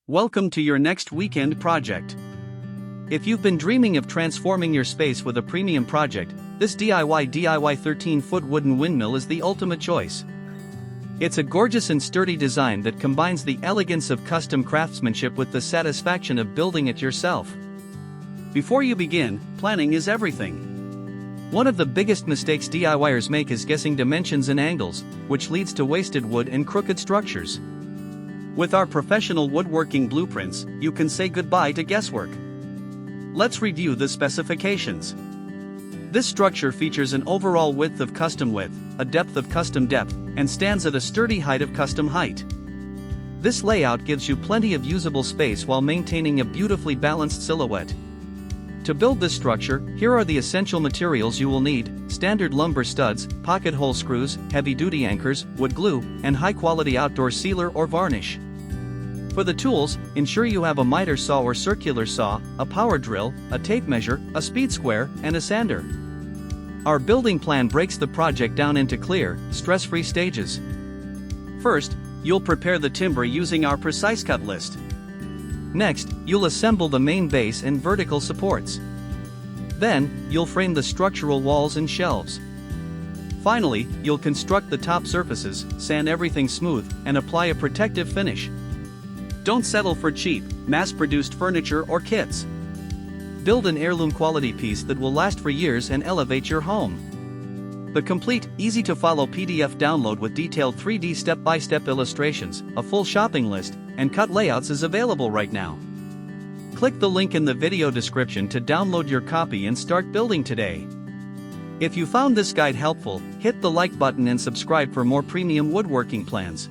Welcome to your next weekend project. If you've been dreaming of transforming your space with a premium project, this DIY 13-foot wooden windmill is the ultimate choice. It's a gorgeous and sturdy design that combines the elegance of custom craftsmanship with the satisfaction of building it yourself. Before you begin, planning is everything. One of the biggest mistakes DIYers make is guessing dimensions and angles, which leads to wasted wood and crooked structures. With our professional woodworking blueprints, you can say goodbye to guesswork. Let's review the specifications. This structure features an overall width of custom width, a depth of custom depth, and stands at a sturdy height of custom height. This layout gives you plenty of usable space while maintaining a beautifully balanced silhouette. To build this structure, here are the essential materials you will need: standard lumber studs, pocket hole screws, heavy-duty anchors, wood glue, and high-quality outdoor sealer or varnish. For the tools, ensure you have a miter saw or circular saw, a power drill, a tape measure, a speed square, and a sander. Our building plan breaks the project down into clear, stress-free stages. First, you'll prepare the timber using our precise cut list. Next, you'll assemble the main base and vertical supports. Then, you'll frame the structural walls and shelves. Finally, you'll construct the top surfaces, sand everything smooth, and apply a protective finish. Don't settle for cheap, mass-produced furniture or kits. Build an heirloom quality piece that will last for years and elevate your home. The complete, easy-to-follow PDF download with detailed 3D step-by-step illustrations, a full shopping list, and cut layouts is available right now. Click the link in the video description to download your copy and start building today. If you found this guide helpful, hit the like button and subscribe for more premium woodworking plans.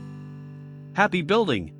Happy building!